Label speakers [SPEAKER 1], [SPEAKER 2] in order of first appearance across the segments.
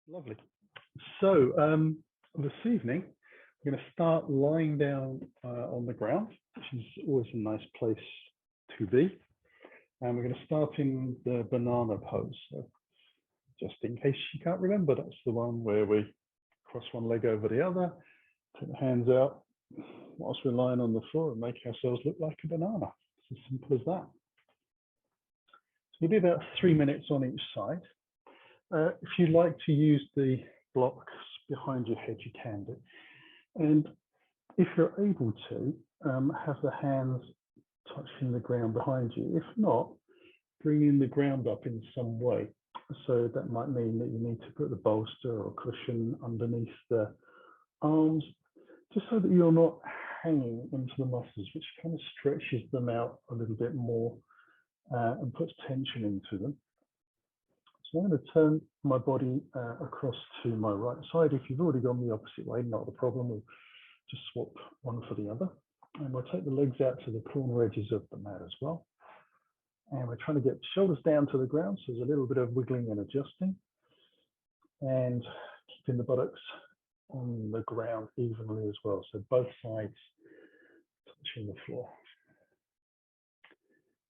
[SPEAKER 1] Lovely. So this evening, we're going to start lying down on the ground, which is always a nice place to be. And we're going to start in the banana pose. So just in case you can't remember, that's the one where we cross one leg over the other, take the hands out whilst we're lying on the floor and make ourselves look like a banana. It's as simple as that. So we'll do about 3 minutes on each side. If you'd like to use the blocks behind your head, you can do. And if you're able to, have the hands touching the ground behind you. If not, bringing the ground up in some way. So that might mean that you need to put the bolster or cushion underneath the arms, just so that you're not hanging into the muscles, which kind of stretches them out a little bit more and puts tension into them. So I'm going to turn my body across to my right side. If you've already gone the opposite way, not a problem. We'll just swap one for the other. And we'll take the legs out to the corner edges of the mat as well. And we're trying to get the shoulders down to the ground, so there's a little bit of wiggling and adjusting. And keeping the buttocks on the ground evenly as well. So both sides touching the floor.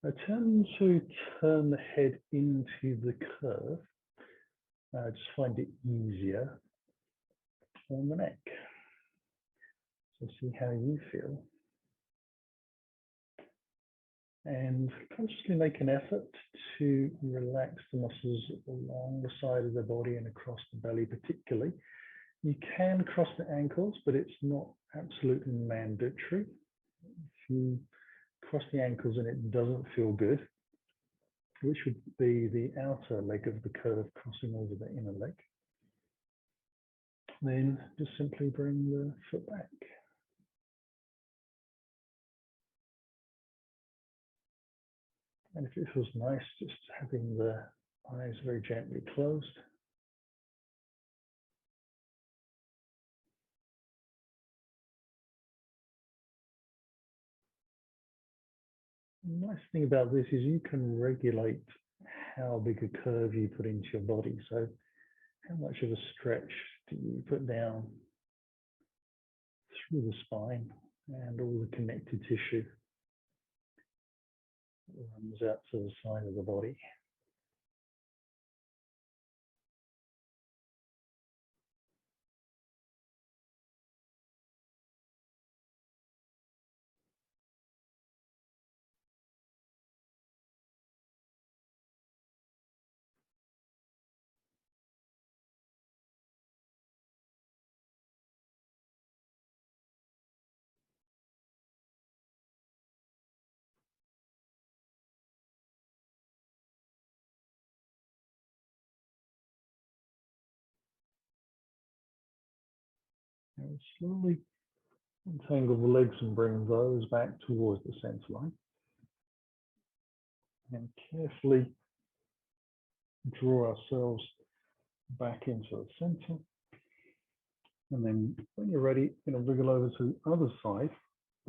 [SPEAKER 1] I tend to turn the head into the curve. Just find it easier on the neck. So see how you feel. And consciously make an effort to relax the muscles along the side of the body and across the belly particularly. You can cross the ankles, but it's not absolutely mandatory. If you cross the ankles and it doesn't feel good, which would be the outer leg of the curve crossing over the inner leg, then just simply bring the foot back. And if it feels nice, just having the eyes very gently closed. The nice thing about this is you can regulate how big a curve you put into your body. So how much of a stretch do you put down through the spine and all the connective tissue that runs out to the side of the body. And slowly untangle the legs and bring those back towards the center line. And carefully draw ourselves back into the center. And then when you're ready, you're going to wriggle over to the other side.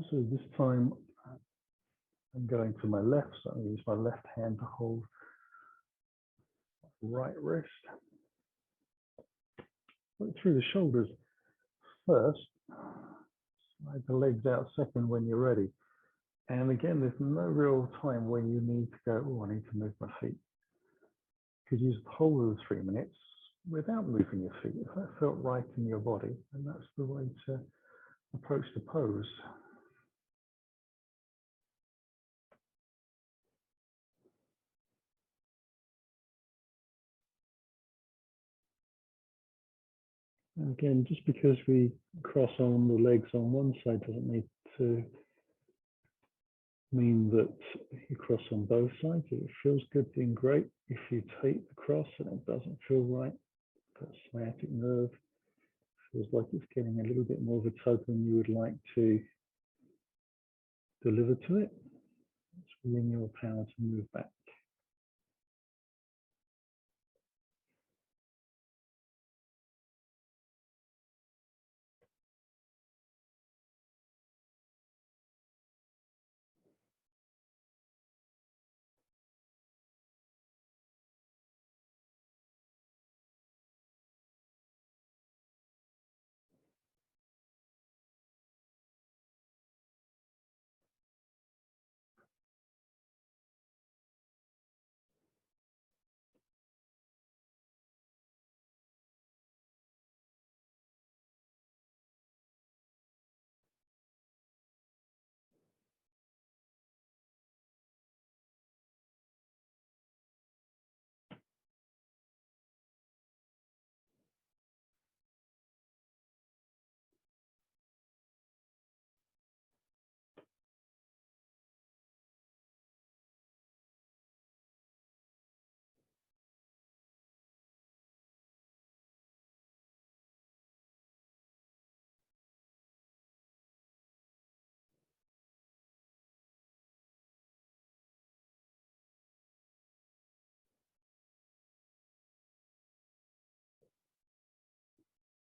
[SPEAKER 1] So this time I'm going to my left, so I'm going to use my left hand to hold right wrist. Look through the shoulders first, slide the legs out second when you're ready. And again, there's no real time when you need to go, oh, I need to move my feet. You could use the whole of the 3 minutes without moving your feet. If that felt right in your body, then that's the way to approach the pose. And again, just because we cross on the legs on one side doesn't need to mean that you cross on both sides. If it feels good, then great. If you take the cross and it doesn't feel right, that sciatic nerve feels like it's getting a little bit more of a tug than you would like to deliver to it, it's within your power to move back.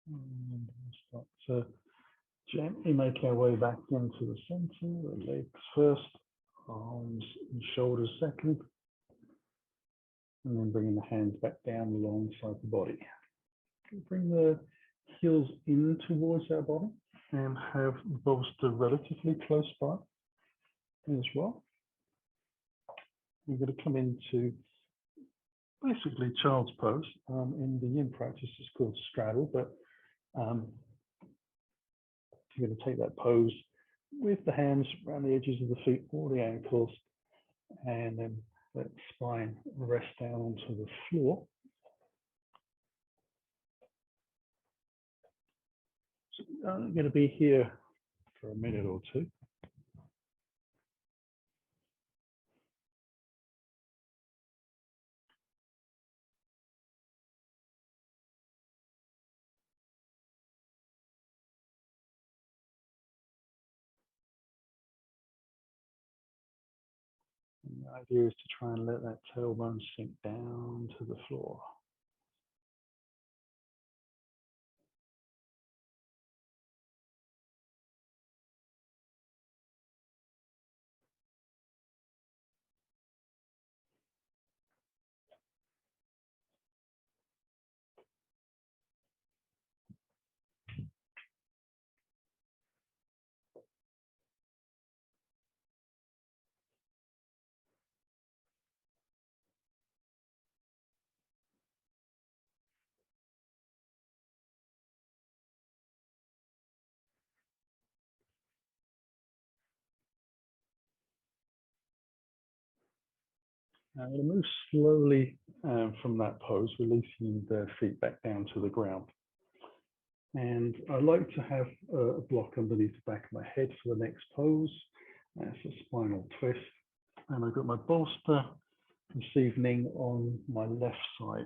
[SPEAKER 1] And we'll start to gently make our way back into the center, the legs first, arms and shoulders second, and then bringing the hands back down alongside the body. Bring the heels in towards our body and have the bolster relatively close by as well. We're going to come into basically child's pose. In the yin practice, it's called straddle, but you're going to take that pose with the hands around the edges of the feet or the ankles, and then let the spine rest down onto the floor. So I'm going to be here for a minute or two. And the idea is to try and let that tailbone sink down to the floor. Now I'm going to move slowly from that pose, releasing the feet back down to the ground. And I like to have a block underneath the back of my head for the next pose. That's a spinal twist. And I've got my bolster this evening on my left side.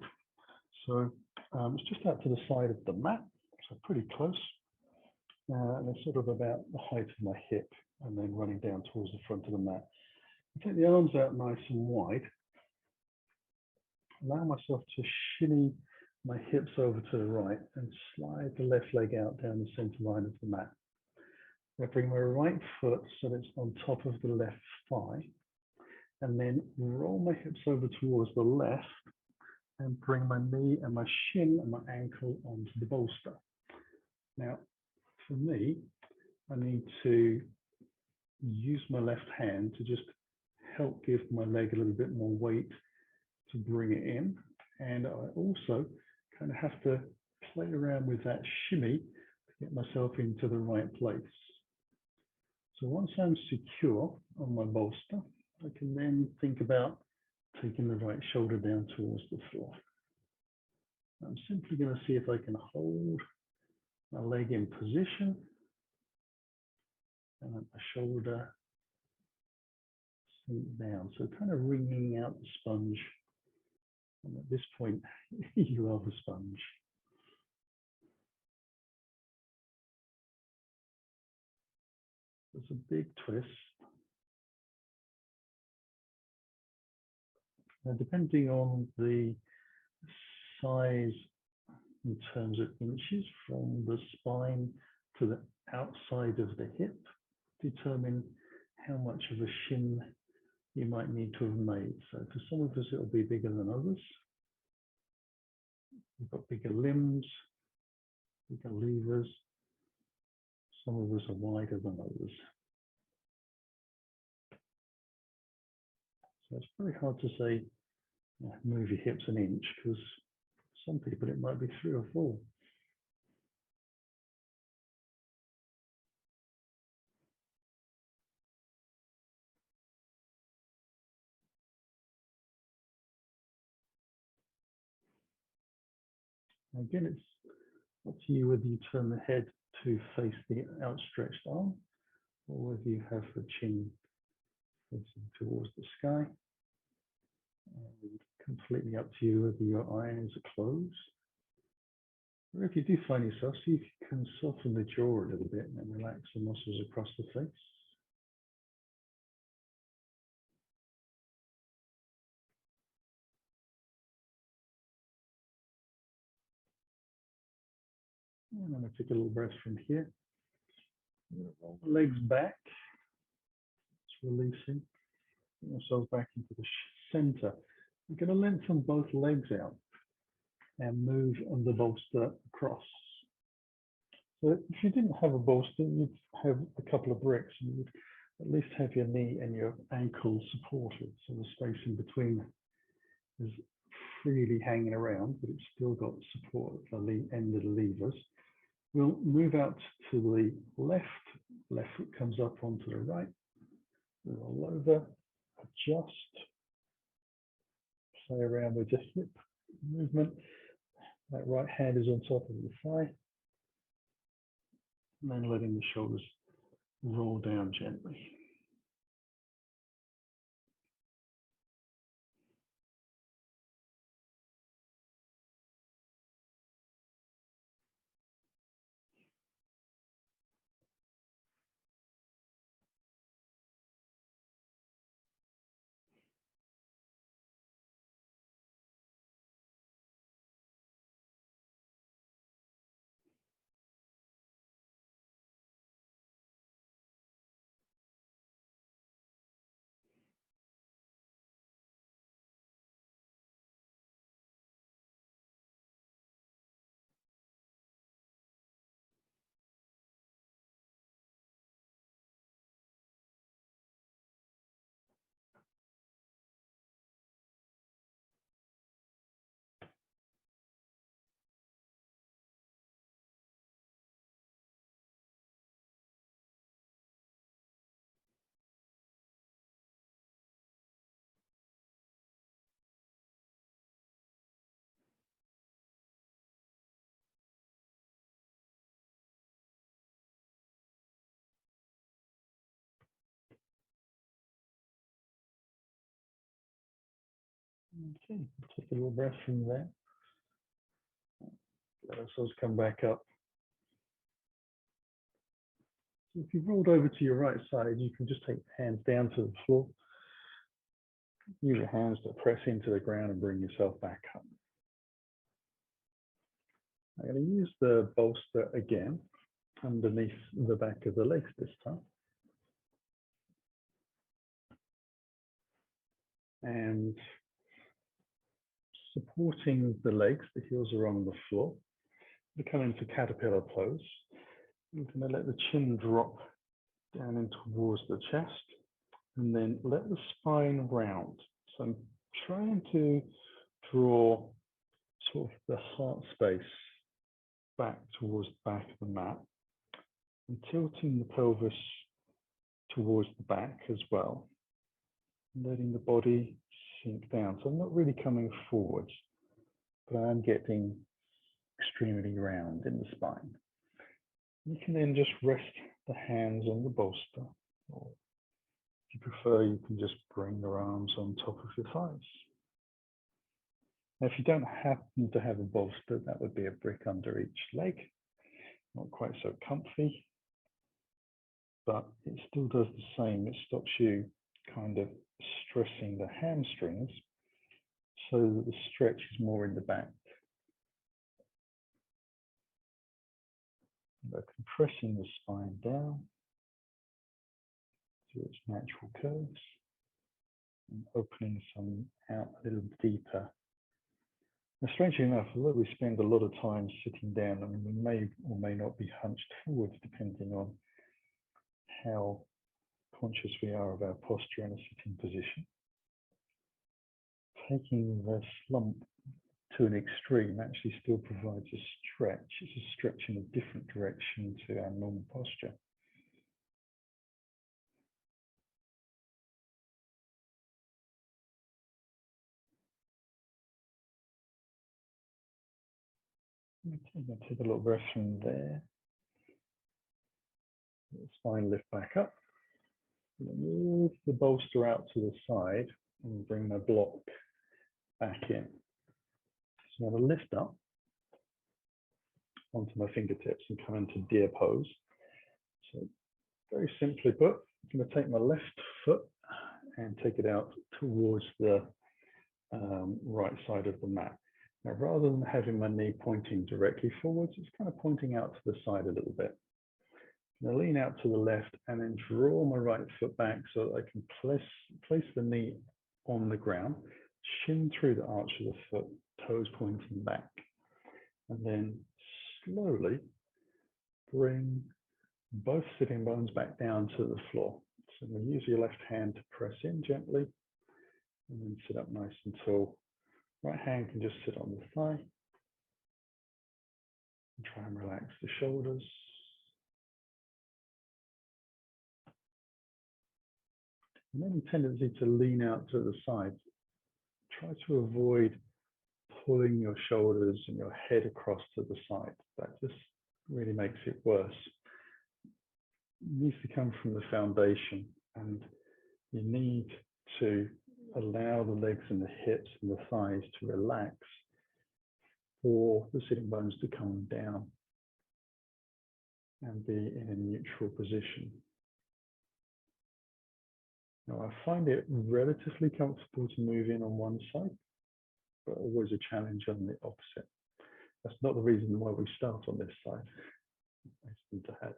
[SPEAKER 1] So it's just out to the side of the mat, so pretty close. And it's sort of about the height of my hip and then running down towards the front of the mat. I take the arms out nice and wide. Allow myself to shinny my hips over to the right and slide the left leg out down the center line of the mat. I bring my right foot so that it's on top of the left thigh, and then roll my hips over towards the left and bring my knee and my shin and my ankle onto the bolster. Now, for me, I need to use my left hand to just help give my leg a little bit more weight to bring it in. And I also kind of have to play around with that shimmy to get myself into the right place. So once I'm secure on my bolster, I can then think about taking the right shoulder down towards the floor. I'm simply going to see if I can hold my leg in position and let my shoulder sink down. So kind of wringing out the sponge. And at this point, you are the sponge. It's a big twist. Now, depending on the size in terms of inches from the spine to the outside of the hip, determine how much of a shin you might need to have made. So for some of us, it'll be bigger than others. We've got bigger limbs, bigger levers. Some of us are wider than others. So it's very hard to say, move your hips an inch, because some people it might be 3 or 4. Again, it's up to you whether you turn the head to face the outstretched arm or whether you have the chin facing towards the sky. And completely up to you whether your eyes are closed. Or if you do find yourself, see if you can soften the jaw a little bit and relax the muscles across the face. And I'm going to take a little breath from here. Roll the legs back. It's releasing. Bring yourselves back into the center. You're going to lengthen both legs out and move the bolster across. So if you didn't have a bolster, you'd have a couple of bricks. You would at least have your knee and your ankle supported. So the space in between is freely hanging around, but it's still got support at the end of the levers. We'll move out to the left. Left foot comes up onto the right. Roll over, adjust. Play around with your hip movement. That right hand is on top of the thigh. And then letting the shoulders roll down gently. Okay, take a little breath from there. Let ourselves come back up. So if you've rolled over to your right side, you can just take your hands down to the floor. Use your hands to press into the ground and bring yourself back up. I'm going to use the bolster again underneath the back of the legs this time. And supporting the legs, the heels are on the floor. We come into caterpillar pose. I'm going to let the chin drop down in towards the chest and then let the spine round. So I'm trying to draw sort of the heart space back towards the back of the mat and tilting the pelvis towards the back as well, letting the body sink down. So I'm not really coming forwards, but I'm getting extremely round in the spine. You can then just rest the hands on the bolster, or if you prefer, you can just bring your arms on top of your thighs. Now, if you don't happen to have a bolster, that would be a brick under each leg. Not quite so comfy, but it still does the same. It stops you kind of stressing the hamstrings so that the stretch is more in the back. By compressing the spine down to its natural curves and opening some out a little deeper. Now, strangely enough, although we spend a lot of time sitting down, I mean, we may or may not be hunched forwards depending on how conscious we are of our posture in a sitting position. Taking the slump to an extreme actually still provides a stretch. It's a stretch in a different direction to our normal posture. Okay, take a little breath from there. Let the spine lift back up. Move the bolster out to the side and bring my block back in. So I'm going to lift up onto my fingertips and come into deer pose. So very simply put, I'm going to take my left foot and take it out towards the right side of the mat. Now, rather than having my knee pointing directly forwards, it's kind of pointing out to the side a little bit. I'm going to lean out to the left and then draw my right foot back so that I can place the knee on the ground, shin through the arch of the foot, toes pointing back, and then slowly bring both sitting bones back down to the floor. So I'm going to use your left hand to press in gently and then sit up nice and tall. Right hand can just sit on the thigh and try and relax the shoulders. And any tendency to lean out to the side, try to avoid pulling your shoulders and your head across to the side. That just really makes it worse. It needs to come from the foundation, and you need to allow the legs and the hips and the thighs to relax for the sitting bones to come down and be in a neutral position. Now, I find it relatively comfortable to move in on one side, but always a challenge on the opposite. That's not the reason why we start on this side. I seem to have.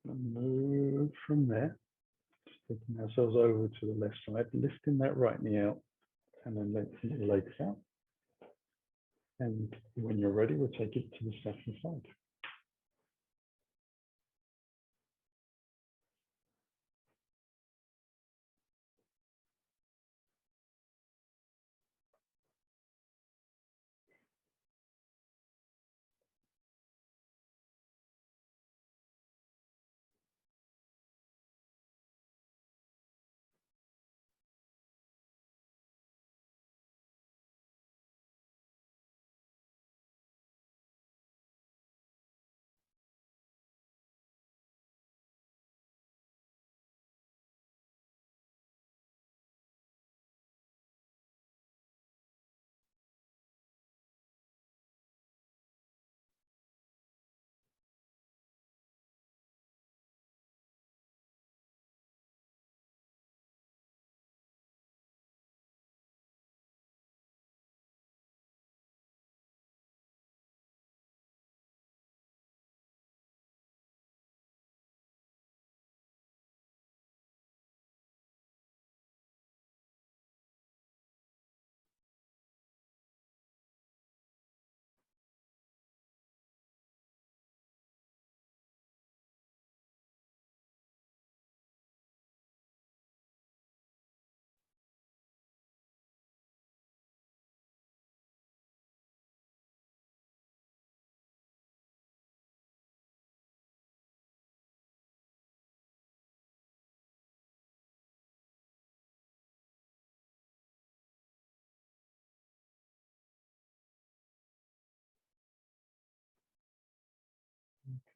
[SPEAKER 1] Move from there, just taking ourselves over to the left side, lifting that right knee out and then lengthening the legs out. And when you're ready, we'll take it to the second side.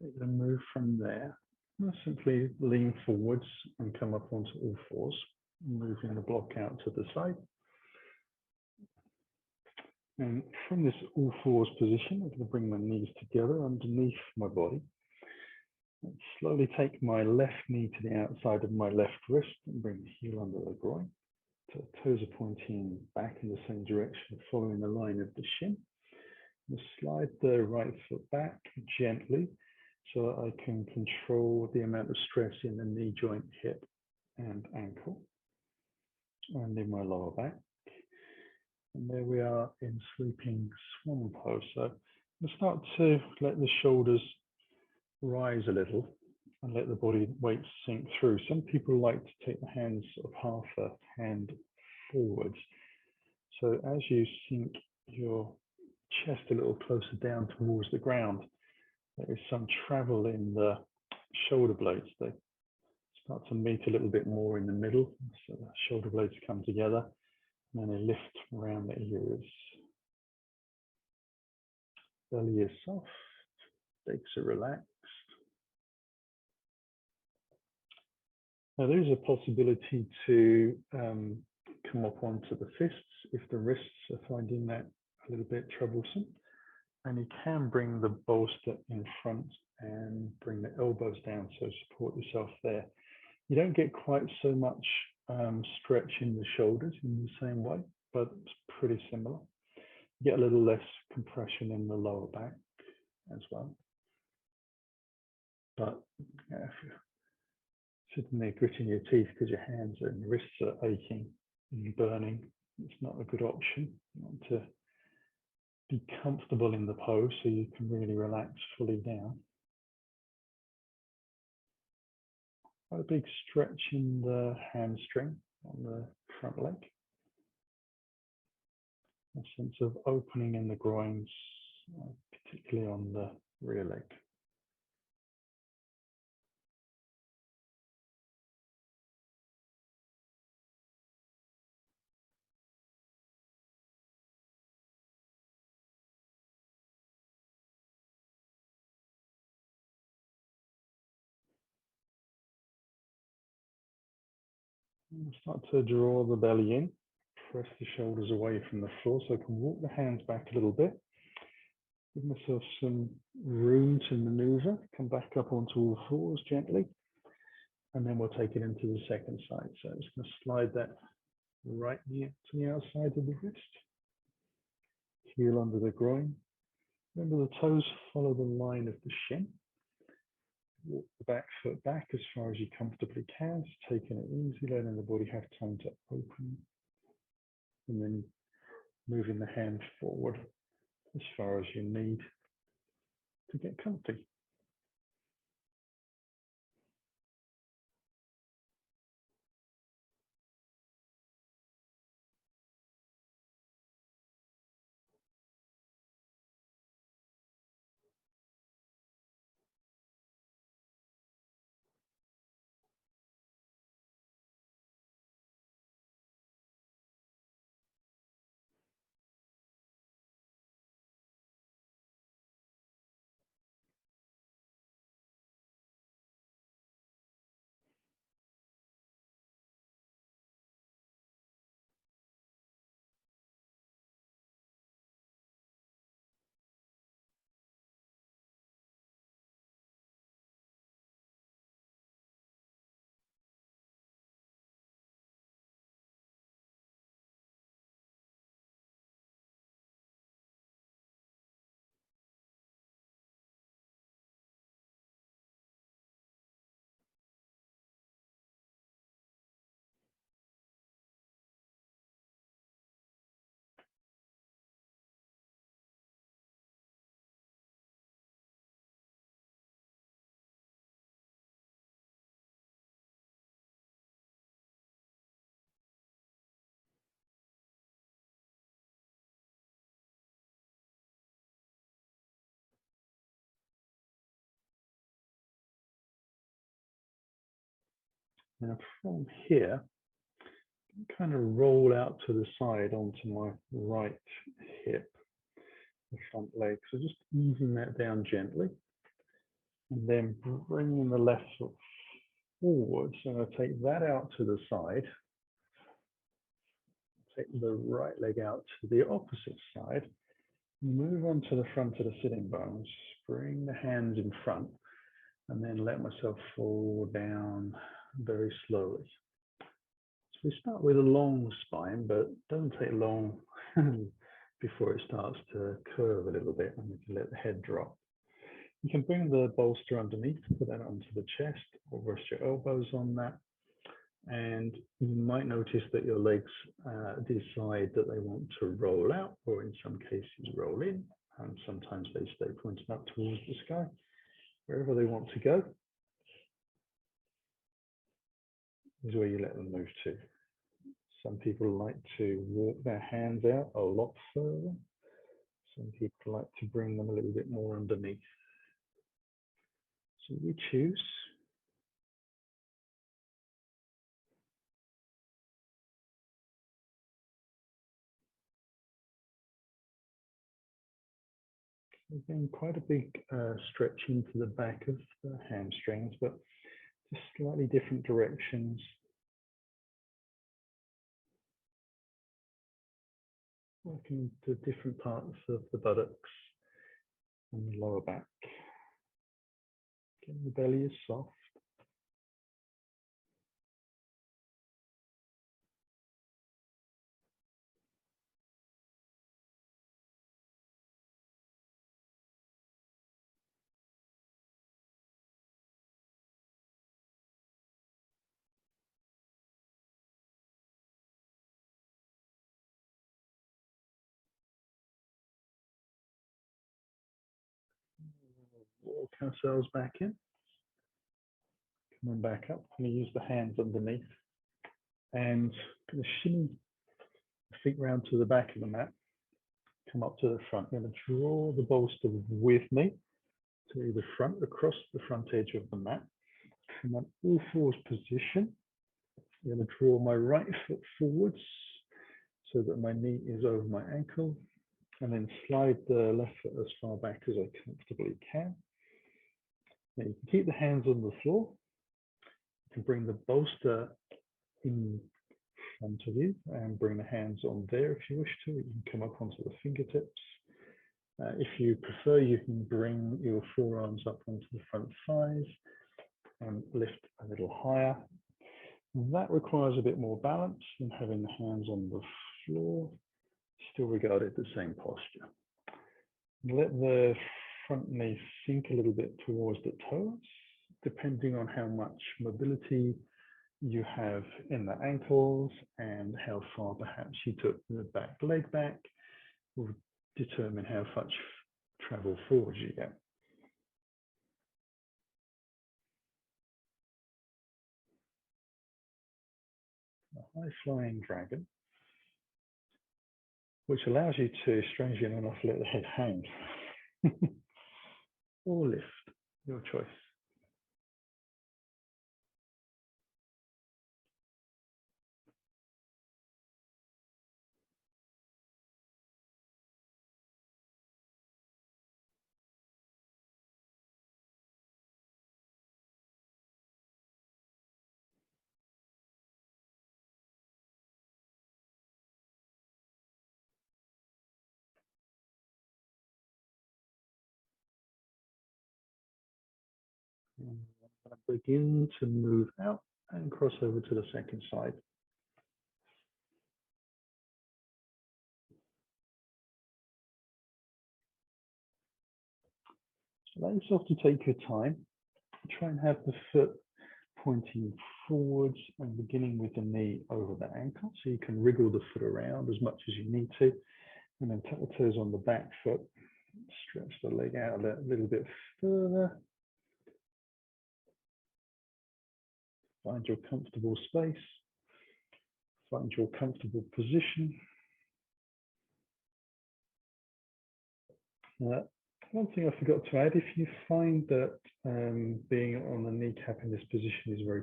[SPEAKER 1] Okay, then move from there. We'll simply lean forwards and come up onto all fours, moving the block out to the side. And from this all fours position, I'm going to bring my knees together underneath my body. And slowly take my left knee to the outside of my left wrist and bring the heel under the groin. So toes are pointing back in the same direction, following the line of the shin. And slide the right foot back gently so that I can control the amount of stress in the knee joint, hip, and ankle, and in my lower back. And there we are in sleeping swan pose. So we'll start to let the shoulders rise a little and let the body weight sink through. Some people like to take the hands of half a hand forwards So as you sink your chest a little closer down towards the ground, there is some travel in the shoulder blades. They start to meet a little bit more in the middle. So the shoulder blades come together and then they lift around the ears. Belly is soft, legs are relaxed. Now there's a possibility to come up onto the fists if the wrists are finding that a little bit troublesome. And you can bring the bolster in front and bring the elbows down, so support yourself there. You don't get quite so much stretch in the shoulders in the same way, but it's pretty similar. You get a little less compression in the lower back as well. But yeah, if you're sitting there gritting your teeth because your hands and wrists are aching and burning, it's not a good option. You want to be comfortable in the pose so you can really relax fully down. Quite a big stretch in the hamstring on the front leg. A sense of opening in the groins, particularly on the rear leg. And start to draw the belly in, press the shoulders away from the floor so I can walk the hands back a little bit. Give myself some room to maneuver, come back up onto all fours gently, and then we'll take it into the second side. So I'm just going to slide that right near to the outside of the wrist, heel under the groin. Remember the toes follow the line of the shin. Walk the back foot back as far as you comfortably can, just taking it easy, letting the body have time to open, and then moving the hand forward as far as you need to get comfy. Now from here, kind of roll out to the side onto my right hip, the front leg. So just easing that down gently, and then bringing the left foot forward. So I'm going to take that out to the side, take the right leg out to the opposite side, move on to the front of the sitting bones, bring the hands in front, and then let myself fall down very slowly. So we start with a long spine, but don't take long before it starts to curve a little bit, and we can let the head drop. You can bring the bolster underneath, put that onto the chest, or rest your elbows on that. And you might notice that your legs decide that they want to roll out, or in some cases roll in, and sometimes they stay pointed up towards the sky. Wherever they want to go is where you let them move to. Some people like to walk their hands out a lot further. Some people like to bring them a little bit more underneath. So we choose. Again, quite a big stretch into the back of the hamstrings, but just slightly different directions. Working to different parts of the buttocks and the lower back. Again, the belly is soft. Walk ourselves back in. Coming back up. I'm going to use the hands underneath and I'm going to shimmy the feet round to the back of the mat. Come up to the front. I'm going to draw the bolster with me to the front, across the front edge of the mat. Come on, all fours position. I'm going to draw my right foot forwards so that my knee is over my ankle, and then slide the left foot as far back as I comfortably can. Now you can keep the hands on the floor. You can bring the bolster in front of you and bring the hands on there if you wish to. You can come up onto the fingertips. If you prefer, you can bring your forearms up onto the front thighs and lift a little higher. That requires a bit more balance than having the hands on the floor. Still regarded the same posture. Let the front knee sink a little bit towards the toes, depending on how much mobility you have in the ankles and how far perhaps you took the back leg back will determine how much travel forward you get. A high flying dragon, which allows you to, strangely enough, let the head hang or lift, your choice. And begin to move out and cross over to the second side. Allow yourself to take your time. Try and have the foot pointing forwards and beginning with the knee over the ankle, so you can wriggle the foot around as much as you need to, and then tuck the toes on the back foot. Stretch the leg out a little bit further. Find your comfortable space. Find your comfortable position. One thing I forgot to add, if you find that being on the kneecap in this position is very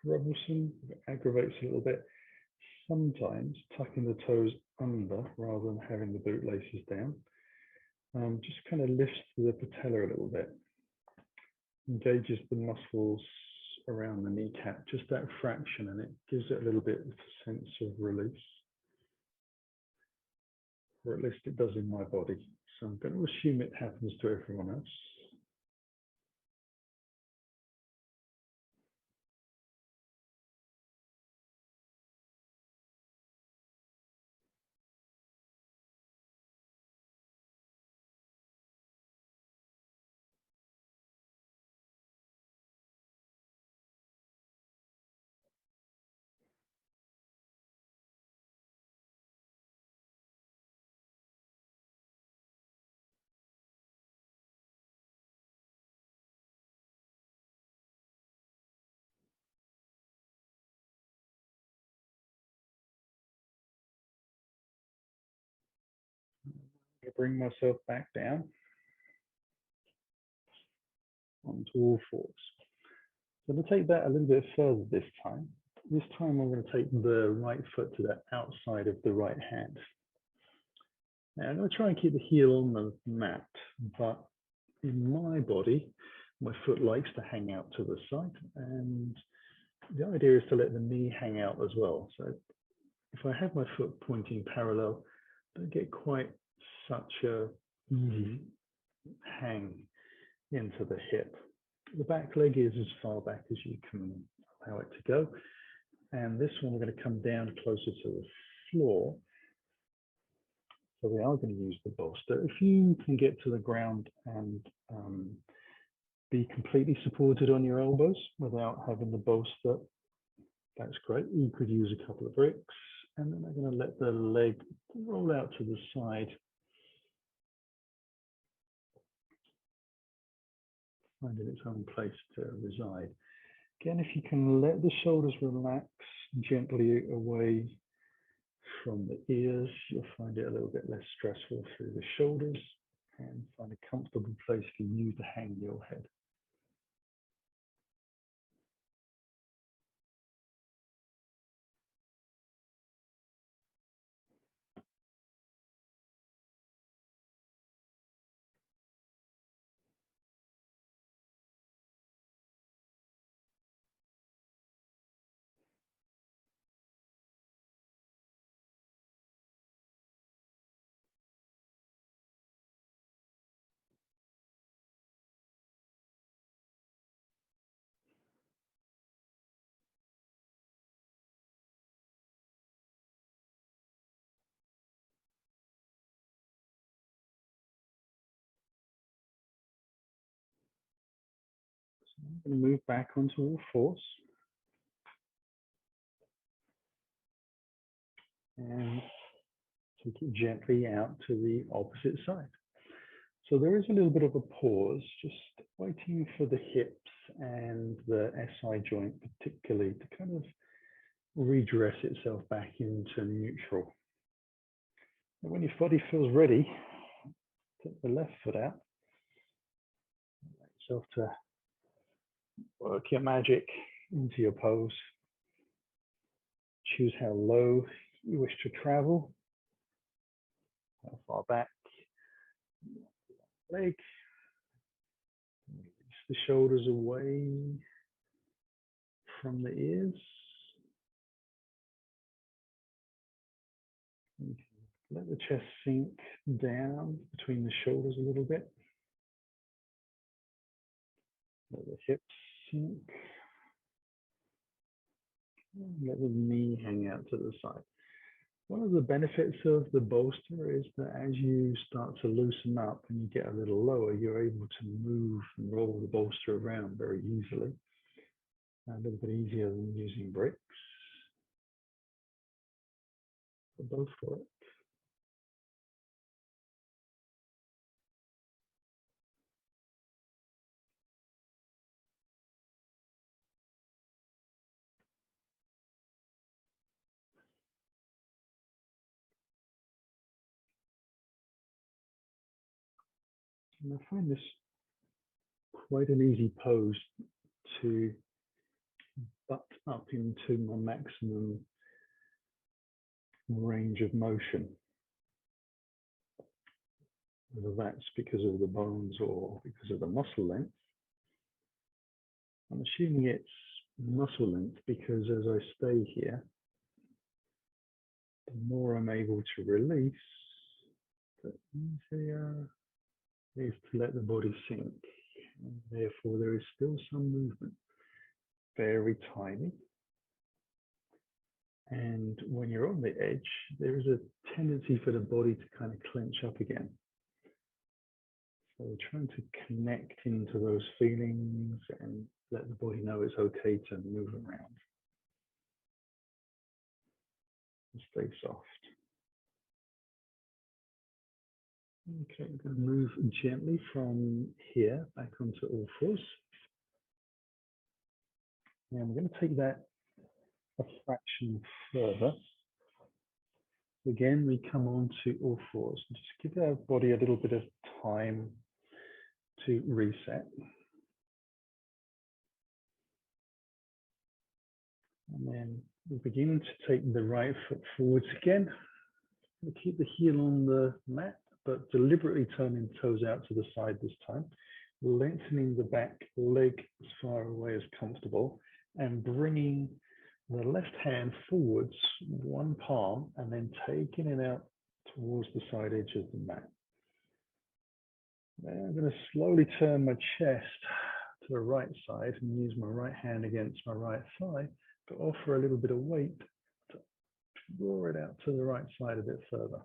[SPEAKER 1] troublesome, it aggravates a little bit, sometimes tucking the toes under rather than having the bootlaces down just kind of lifts the patella a little bit, engages the muscles around the kneecap, just that fraction, and it gives it a little bit of a sense of release, or at least it does in my body. So I'm going to assume it happens to everyone else. to bring myself back down onto all fours. So I'm going to take that a little bit further this time. This time I'm going to take the right foot to the outside of the right hand. Now I'm going to try and keep the heel on the mat, but in my body, my foot likes to hang out to the side, and the idea is to let the knee hang out as well. So if I have my foot pointing parallel, I don't get quite such a easy hang into the hip. The back leg is as far back as you can allow it to go. And this one, we're going to come down closer to the floor. So we are going to use the bolster. If you can get to the ground and be completely supported on your elbows without having the bolster, that's great. You could use a couple of bricks. And then I'm going to let the leg roll out to the side. Finding its own place to reside. Again, if you can let the shoulders relax gently away from the ears, you'll find it a little bit less stressful through the shoulders, and find a comfortable place for you to hang your head. I'm going to move back onto all fours and take it gently out to the opposite side. So there is a little bit of a pause, just waiting for the hips and the SI joint particularly to kind of redress itself back into neutral. And when your body feels ready, take the left foot out, let yourself to work your magic into your pose. Choose how low you wish to travel, how far back, leg, release the shoulders away from the ears. Let the chest sink down between the shoulders a little bit. Let the hips sink. Let the knee hang out to the side. One of the benefits of the bolster is that as you start to loosen up and you get a little lower, you're able to move and roll the bolster around very easily. A little bit easier than using bricks. But both for it. And I find this quite an easy pose to butt up into my maximum range of motion. Whether that's because of the bones or because of the muscle length. I'm assuming it's muscle length because as I stay here, the more I'm able to release, the easier it is to let the body sink. And therefore, there is still some movement, very tiny. And when you're on the edge, there is a tendency for the body to kind of clench up again. So we're trying to connect into those feelings and let the body know it's okay to move around. And stay soft. Okay, I'm going to move gently from here back onto all fours. And I'm going to take that a fraction further. Again, we come on to all fours and just give our body a little bit of time to reset. And then we begin to take the right foot forwards again. We keep the heel on the mat, but deliberately turning toes out to the side this time, lengthening the back leg as far away as comfortable, and bringing the left hand forwards, one palm, and then taking it out towards the side edge of the mat. Then I'm going to slowly turn my chest to the right side and use my right hand against my right thigh, but offer a little bit of weight to draw it out to the right side a bit further.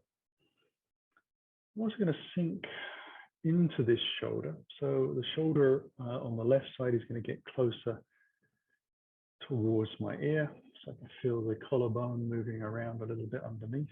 [SPEAKER 1] I'm also going to sink into this shoulder. So the shoulder on the left side is going to get closer towards my ear, so I can feel the collarbone moving around a little bit underneath.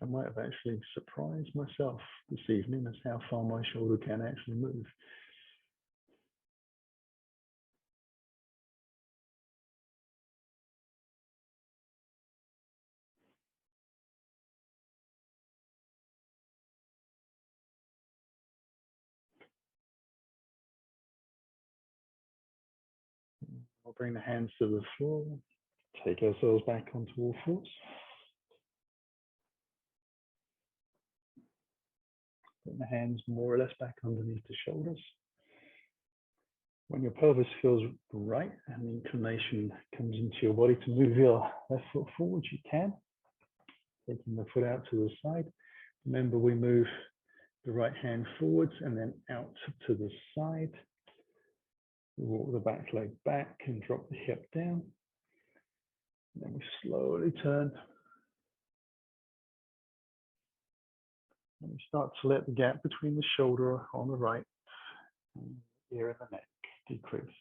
[SPEAKER 1] I might have actually surprised myself this evening as how far my shoulder can actually move. We'll bring the hands to the floor, take ourselves back onto all fours. Bring the hands more or less back underneath the shoulders. When your pelvis feels right and the inclination comes into your body to move your left foot forward, you can. Taking the foot out to the side. Remember, we move the right hand forwards and then out to the side. We walk the back leg back and drop the hip down. And then we slowly turn. And we start to let the gap between the shoulder on the right and the ear and the neck decrease.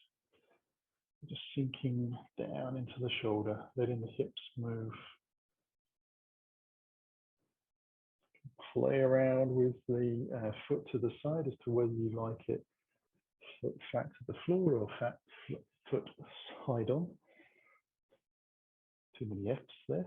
[SPEAKER 1] Just sinking down into the shoulder, letting the hips move. Play around with the foot to the side as to whether you like it foot flat to the floor or foot side on. Too many F's there.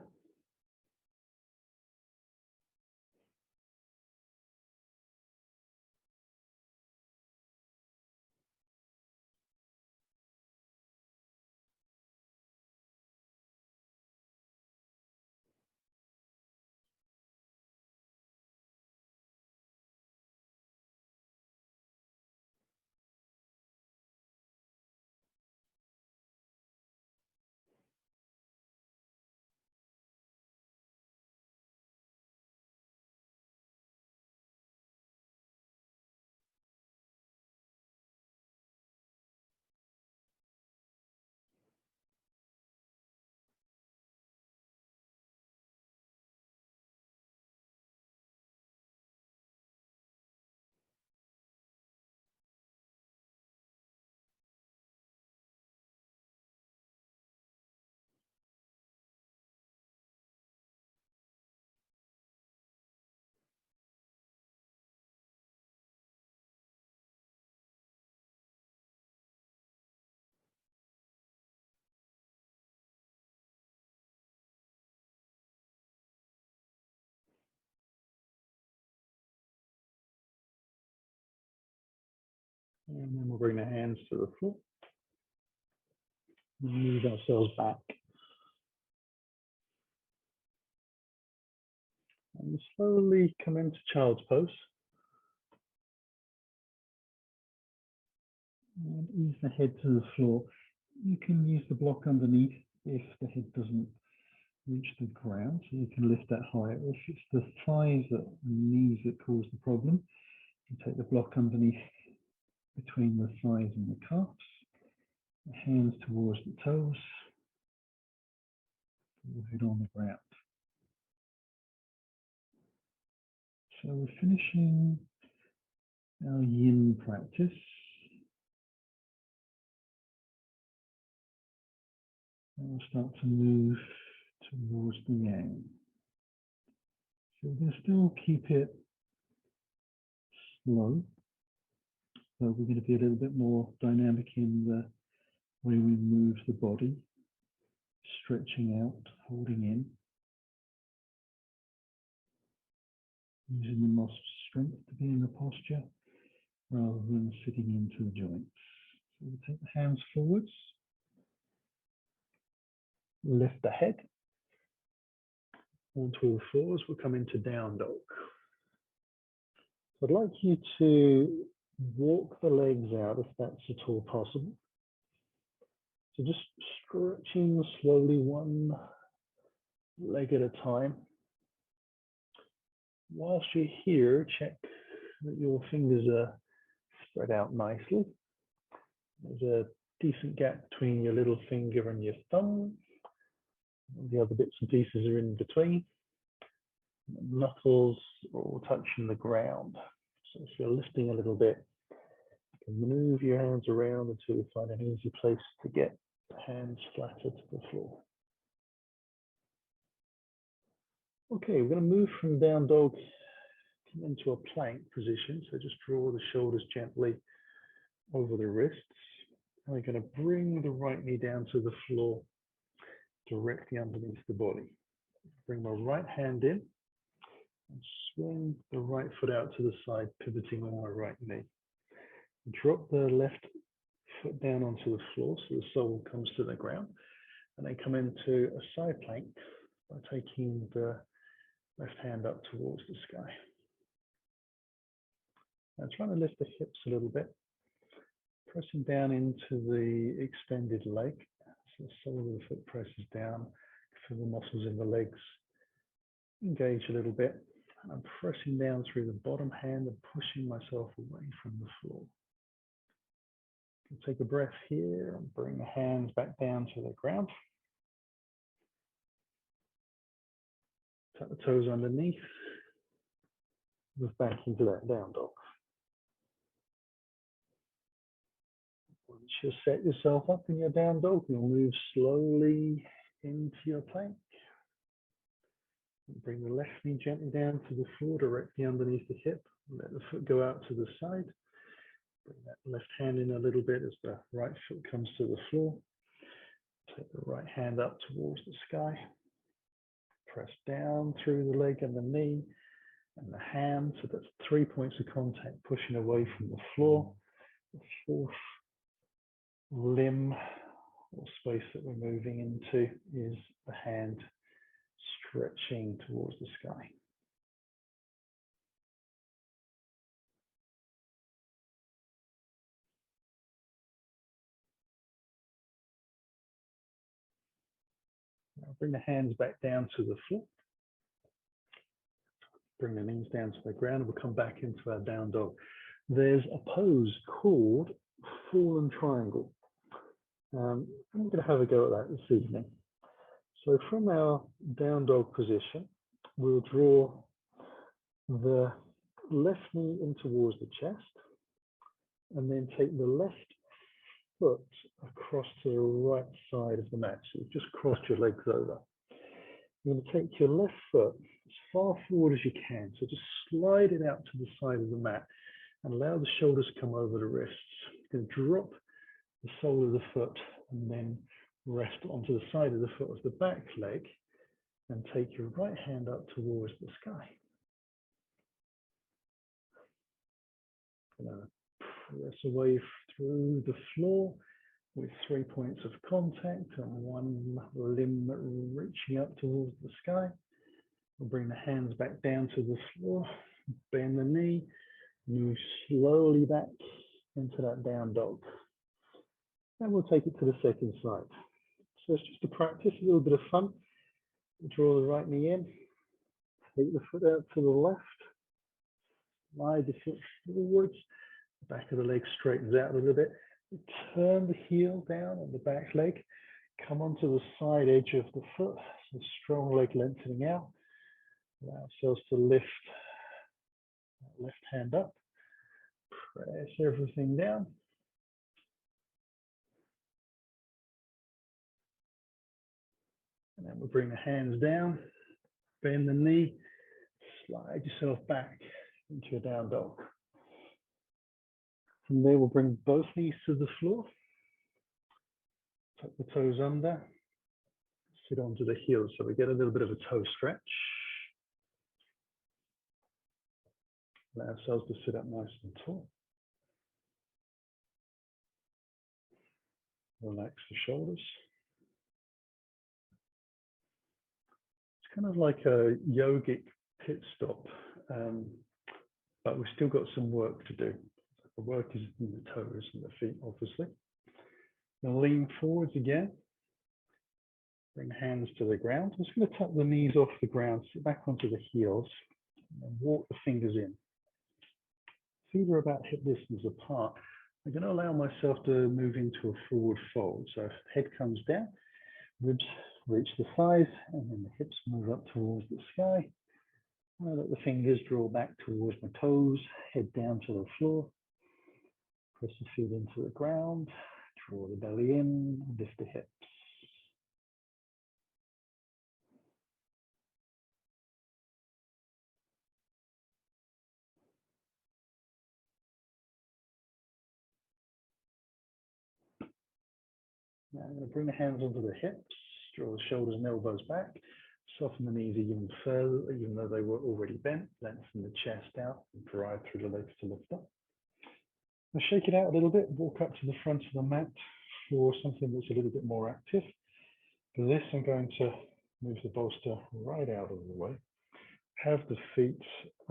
[SPEAKER 1] And then we'll bring the hands to the floor. Move ourselves back. And slowly come into child's pose. And ease the head to the floor. You can use the block underneath if the head doesn't reach the ground, so you can lift that higher. If it's the thighs and knees that cause the problem, you take the block underneath between the thighs and the calves, the hands towards the toes, head on the ground. So we're finishing our yin practice. And we'll start to move towards the yang. So we're going to still keep it slow. So we're going to be a little bit more dynamic in the way we move the body, stretching out, holding in, using the muscle strength to be in the posture rather than sitting into the joints. So we'll take the hands forwards, lift the head onto all fours. We'll come into down dog. I'd like you to walk the legs out if that's at all possible. So just stretching slowly, one leg at a time. Whilst you're here, check that your fingers are spread out nicely. There's a decent gap between your little finger and your thumb. The other bits and pieces are in between. Knuckles are all touching the ground. So if you're lifting a little bit, you can move your hands around until you find an easy place to get the hands flatter to the floor. Okay, we're going to move from down dog into a plank position. So just draw the shoulders gently over the wrists. And we're going to bring the right knee down to the floor directly underneath the body. Bring my right hand in and swing the right foot out to the side, pivoting on my right knee. Drop the left foot down onto the floor so the sole comes to the ground, and then come into a side plank by taking the left hand up towards the sky. Now trying to lift the hips a little bit, pressing down into the extended leg. So the sole of the foot presses down, feel the muscles in the legs engage a little bit. And I'm pressing down through the bottom hand and pushing myself away from the floor. Take a breath here and bring the hands back down to the ground. Tuck the toes underneath. Move back into that down dog. Once you set yourself up in your down dog, you'll move slowly into your plank. And bring the left knee gently down to the floor, directly underneath the hip. Let the foot go out to the side. Bring that left hand in a little bit as the right foot comes to the floor. Take the right hand up towards the sky. Press down through the leg and the knee and the hand. So that's 3 points of contact, pushing away from the floor. The fourth limb or space that we're moving into is the hand stretching towards the sky. Now bring the hands back down to the floor. Bring the knees down to the ground. We'll come back into our down dog. There's a pose called fallen triangle. I'm going to have a go at that this evening. So from our down dog position, we'll draw the left knee in towards the chest and then take the left foot across to the right side of the mat. So you've just crossed your legs over. You're going to take your left foot as far forward as you can. So just slide it out to the side of the mat and allow the shoulders to come over the wrists. You're going to drop the sole of the foot and then rest onto the side of the foot of the back leg and take your right hand up towards the sky. Press away through the floor with 3 points of contact and one limb reaching up towards the sky. We'll bring the hands back down to the floor, bend the knee, move slowly back into that down dog. And we'll take it to the second side. So it's just a practice, a little bit of fun. Draw the right knee in, take the foot out to the left, slide the foot forwards, the back of the leg straightens out a little bit, turn the heel down on the back leg, come onto the side edge of the foot, so strong leg lengthening out, allow ourselves to lift that left hand up, press everything down. And then we'll bring the hands down, bend the knee, slide yourself back into a down dog. From there, we'll bring both knees to the floor, tuck the toes under, sit onto the heels so we get a little bit of a toe stretch. Allow ourselves to sit up nice and tall. Relax the shoulders. It's kind of like a yogic pit stop, but we've still got some work to do. The work is in the toes and the feet, obviously. Now lean forwards again. Bring hands to the ground. I'm just going to tuck the knees off the ground, sit back onto the heels, and walk the fingers in. Feet are about hip distance apart. I'm going to allow myself to move into a forward fold. So head comes down, ribs reach the thighs, and then the hips move up towards the sky. I let the fingers draw back towards my toes, head down to the floor. Press the feet into the ground, draw the belly in, lift the hips. Now I'm going to bring the hands onto the hips, draw the shoulders and elbows back, soften the knees even further, even though they were already bent, lengthen the chest out and drive through the legs to lift up. Now shake it out a little bit, walk up to the front of the mat for something that's a little bit more active. For this, I'm going to move the bolster right out of the way. Have the feet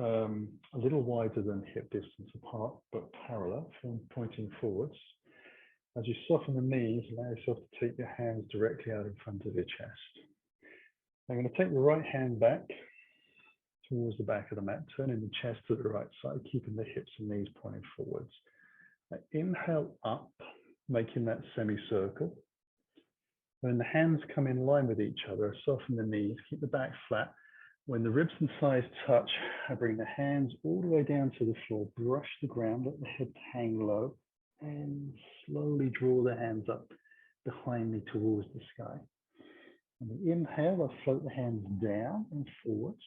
[SPEAKER 1] a little wider than hip distance apart, but parallel, pointing forwards. As you soften the knees, allow yourself to take your hands directly out in front of your chest. I'm going to take the right hand back towards the back of the mat, turning the chest to the right side, keeping the hips and knees pointing forwards. Now, inhale up, making that semicircle. When the hands come in line with each other, soften the knees, keep the back flat. When the ribs and thighs touch, I bring the hands all the way down to the floor, brush the ground, let the head hang low, and slowly draw the hands up behind me towards the sky. On the inhale, I float the hands down and forwards.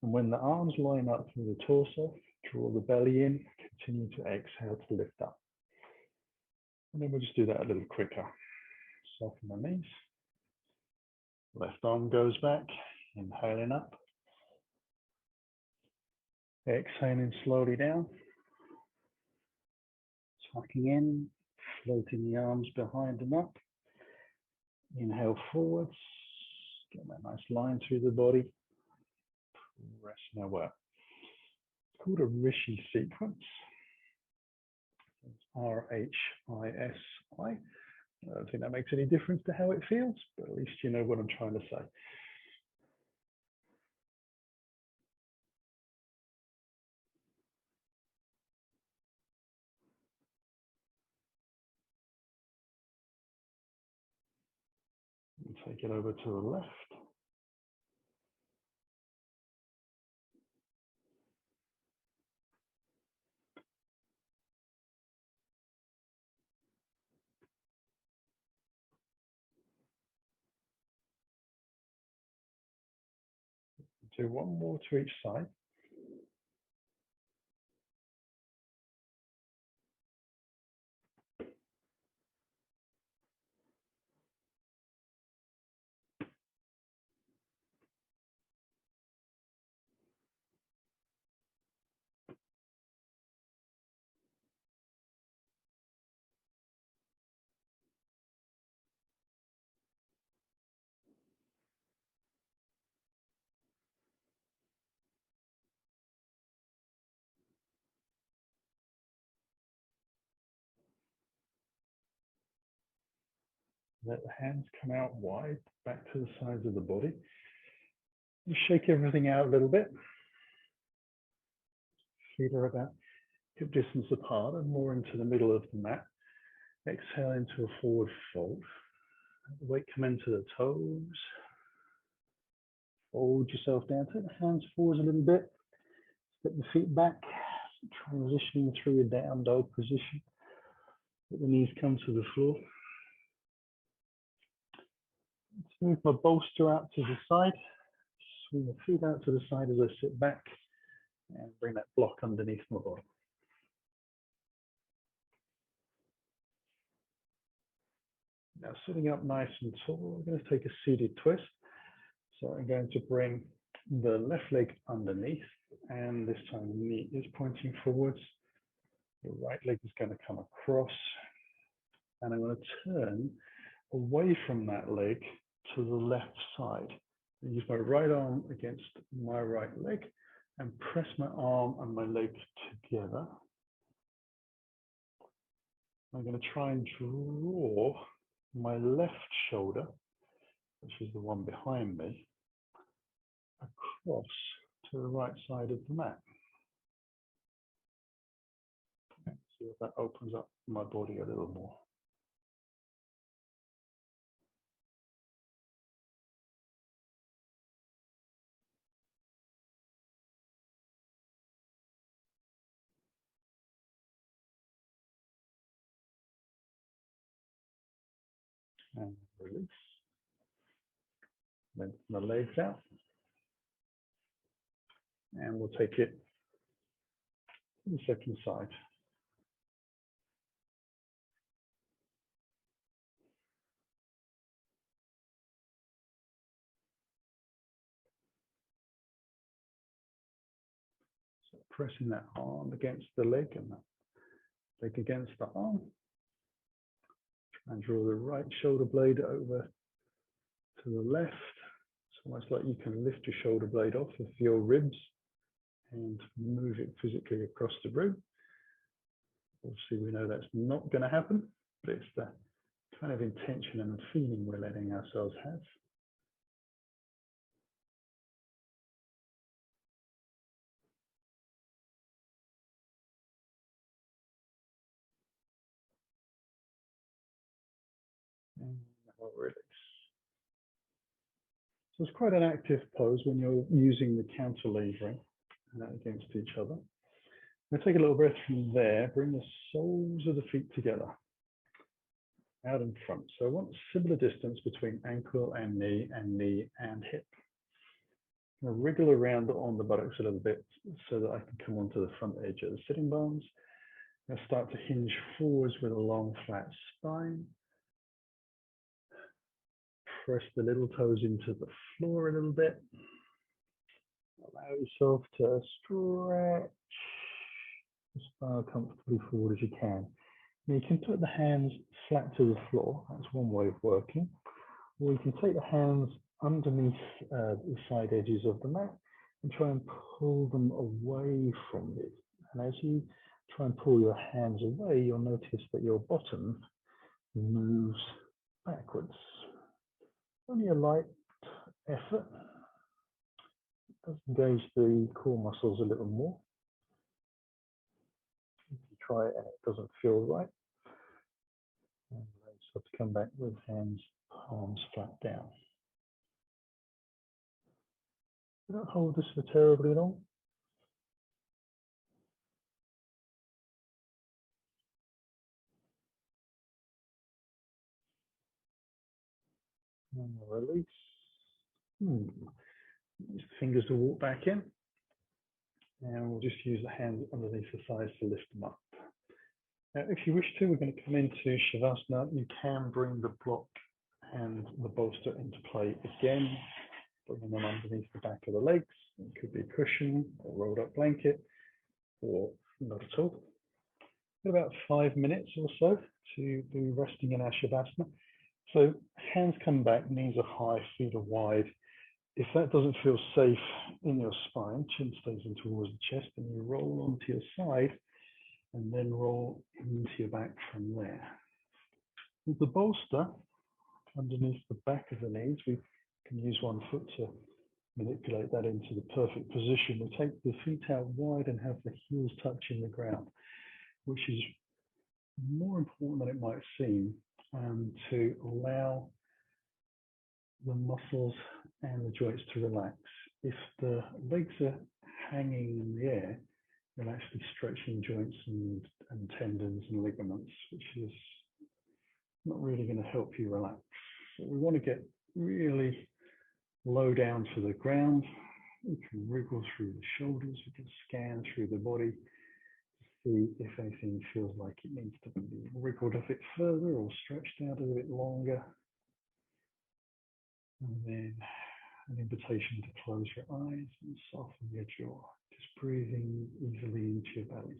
[SPEAKER 1] And when the arms line up through the torso, draw the belly in, continue to exhale to lift up. And then we'll just do that a little quicker. Soften the knees. Left arm goes back, inhaling up. Exhaling slowly down. Tucking in, floating the arms behind and up. Inhale forwards. Get that nice line through the body. Pressing our way up. It's called a Rishi sequence. It's R-H-I-S-I. I don't think that makes any difference to how it feels, but at least you know what I'm trying to say. We'll take it over to the left. Do one more to each side. Let the hands come out wide, back to the sides of the body. Shake everything out a little bit. Feet are about hip distance apart and more into the middle of the mat. Exhale into a forward fold. Let the weight come into the toes. Fold yourself down. Take the hands forwards a little bit. Step the feet back. Transitioning through a down dog position. Let the knees come to the floor. Let's move my bolster out to the side. Swing the feet out to the side as I sit back. And bring that block underneath my body. Now sitting up nice and tall, we're going to take a seated twist. So I'm going to bring the left leg underneath, and this time the knee is pointing forwards. The right leg is going to come across, and I'm going to turn away from that leg to the left side. I use my right arm against my right leg and press my arm and my leg together. I'm going to try and draw my left shoulder, which is the one behind me, across to the right side of the mat. Okay, see if that opens up my body a little more. And release. Lengthen the legs out. And we'll take it to the second side. So pressing that arm against the leg and that leg against the arm. And draw the right shoulder blade over to the left. It's almost like you can lift your shoulder blade off of your ribs and move it physically across the room. Obviously, we know that's not going to happen, but it's the kind of intention and feeling we're letting ourselves have. And I'll release. So it's quite an active pose when you're using the counterlevering against each other. We'll take a little breath from there, bring the soles of the feet together, out in front. So I want similar distance between ankle and knee and hip. I'm going to wriggle around on the buttocks a little bit so that I can come onto the front edge of the sitting bones. I'm going to start to hinge forwards with a long, flat spine. Press the little toes into the floor a little bit. Allow yourself to stretch as far comfortably forward as you can. Now you can put the hands flat to the floor. That's one way of working. Or you can take the hands underneath the side edges of the mat and try and pull them away from you. And as you try and pull your hands away, you'll notice that your bottom moves backwards. Only a light effort. It does engage the core muscles a little more. If you try it and it doesn't feel right, and allow yourself to come back with hands, palms flat down. Don't hold this for terribly long. And release. Use the fingers to walk back in. And we'll just use the hands underneath the thighs to lift them up. Now, if you wish to, we're going to come into Shavasana. You can bring the block and the bolster into play again, bringing them underneath the back of the legs. It could be a cushion, a rolled up blanket, or not at all. About 5 minutes or so to be resting in our Shavasana. So hands come back, knees are high, feet are wide. If that doesn't feel safe in your spine, chin stays in towards the chest, and you roll onto your side and then roll into your back from there. With the bolster underneath the back of the knees, we can use one foot to manipulate that into the perfect position. We take the feet out wide and have the heels touching the ground, which is more important than it might seem, to allow the muscles and the joints to relax. If the legs are hanging in the air, you're actually stretching joints and tendons and ligaments, which is not really going to help you relax. So we want to get really low down to the ground. We can wriggle through the shoulders, we can scan through the body to see if anything feels like it needs to be wriggled a bit further or stretched out a bit longer. And then an invitation to close your eyes and soften your jaw, just breathing easily into your belly.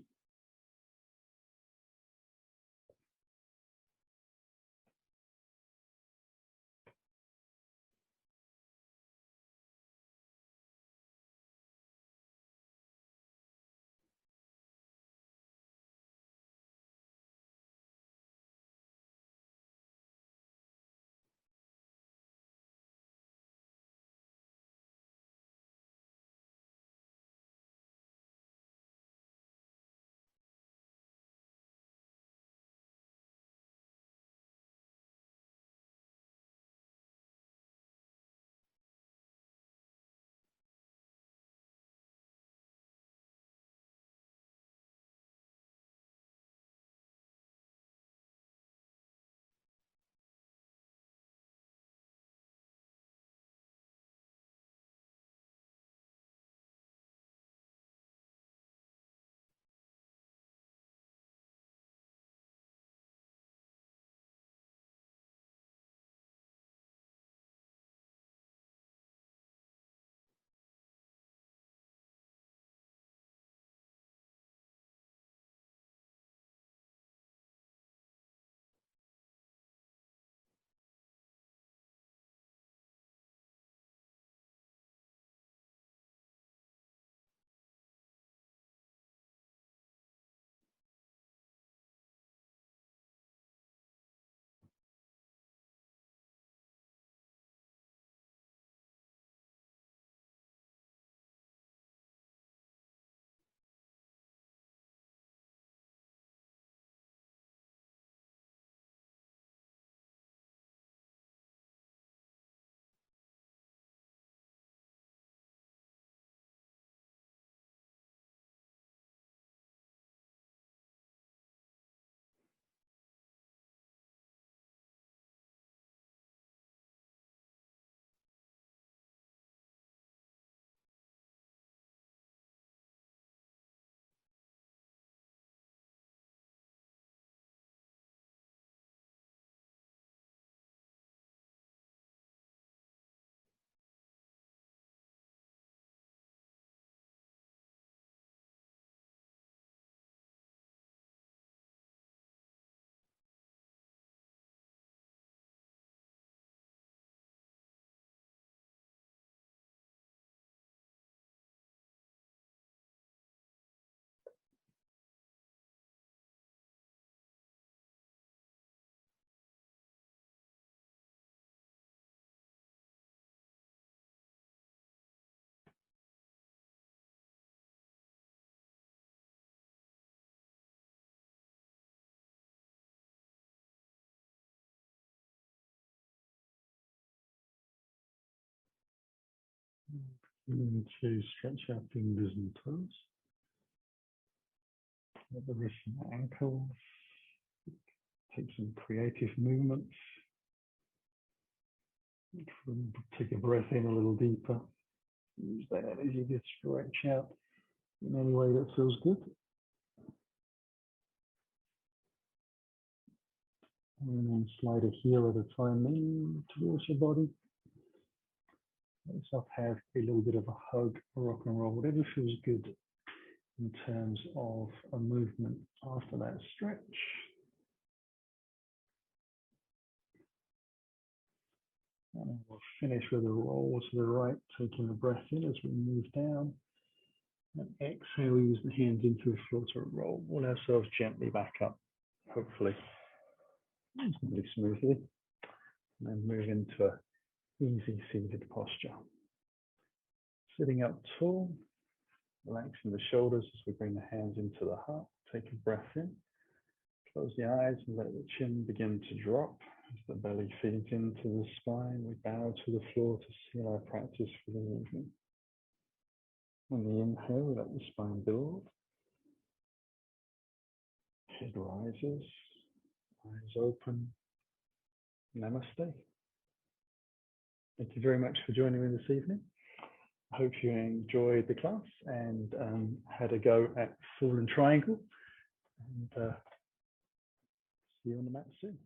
[SPEAKER 1] To stretch our fingers and toes, at the wrists and ankles, take some creative movements. Take a breath in a little deeper. Use that energy to stretch out in any way that feels good. And then slide a heel at a time in towards your body. Let yourself have a little bit of a hug, rock and roll, whatever feels good in terms of a movement after that stretch. And we'll finish with a roll to the right, taking a breath in as we move down. And exhale, we use the hands into a floater roll. Roll ourselves gently back up, hopefully reasonably smoothly. And then move into an easy seated posture. Sitting up tall, relaxing the shoulders as we bring the hands into the heart. Take a breath in. Close the eyes and let the chin begin to drop. As the belly feeds into the spine, we bow to the floor to seal our practice for the evening. On the inhale, we let the spine build. Head rises, eyes open. Namaste. Thank you very much for joining me this evening. I hope you enjoyed the class and had a go at fallen triangle. And see you on the mat soon.